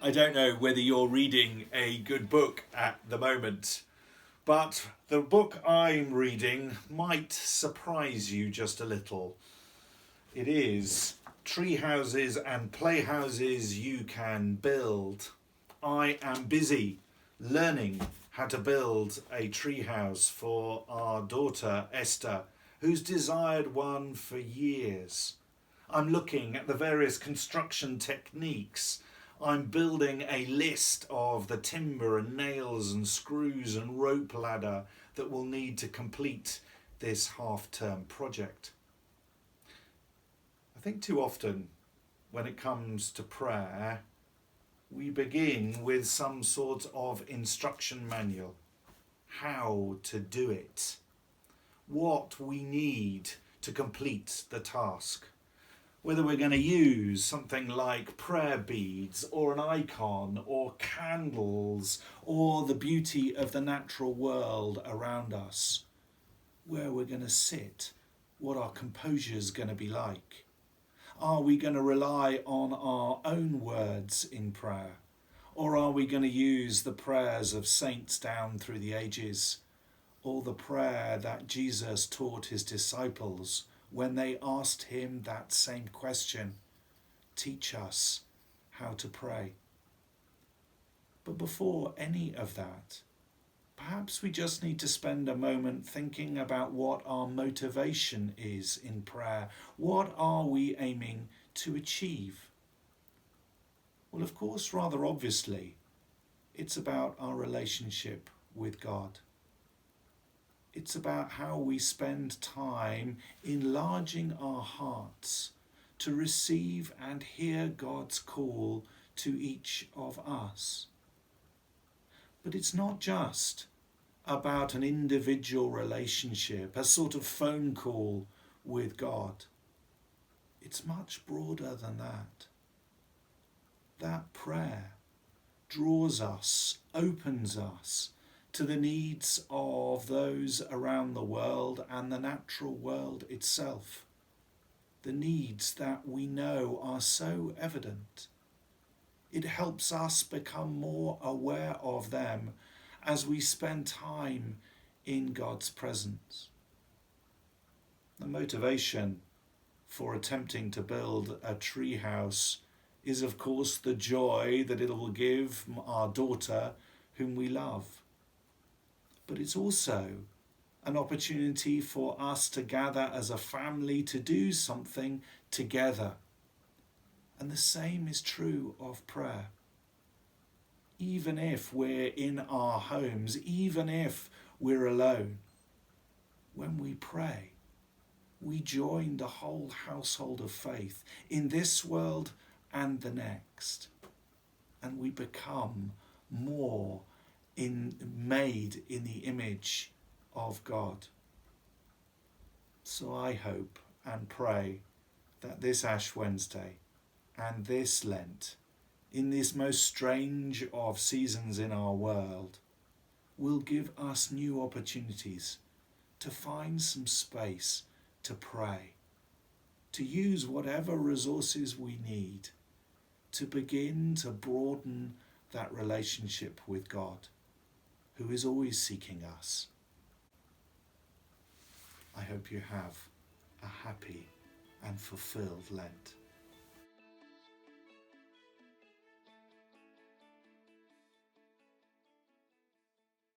I don't know whether you're reading a good book at the moment, but the book I'm reading might surprise you just a little. It is Tree Houses and Playhouses You Can Build. I am busy learning how to build a treehouse for our daughter Esther, who's desired one for years. I'm looking at the various construction techniques. I'm building a list of the timber and nails and screws and rope ladder that we'll need to complete this half-term project. I think too often when it comes to prayer, we begin with some sort of instruction manual. How to do it. What we need to complete the task. Whether we're going to use something like prayer beads or an icon or candles or the beauty of the natural world around us. Where we're going to sit, what our composure is going to be like. Are we going to rely on our own words in prayer? Or are we going to use the prayers of saints down through the ages? Or the prayer that Jesus taught his disciples when they asked him that same question, teach us how to pray. But before any of that, perhaps we just need to spend a moment thinking about what our motivation is in prayer. What are we aiming to achieve? Well, of course, rather obviously, it's about our relationship with God. It's about how we spend time enlarging our hearts to receive and hear God's call to each of us. But it's not just about an individual relationship, a sort of phone call with God. It's much broader than that. That prayer draws us, opens us to the needs of those around the world and the natural world itself. The needs that we know are so evident. It helps us become more aware of them as we spend time in God's presence. The motivation for attempting to build a tree house is, of course, the joy that it will give our daughter whom we love. But it's also an opportunity for us to gather as a family to do something together. And the same is true of prayer. Even if we're in our homes, even if we're alone, when we pray, we join the whole household of faith in this world and the next. And we become more made in the image of God. So I hope and pray that this Ash Wednesday and this Lent, in this most strange of seasons in our world, will give us new opportunities to find some space to pray, to use whatever resources we need to begin to broaden that relationship with God, who is always seeking us. I hope you have a happy and fulfilled Lent.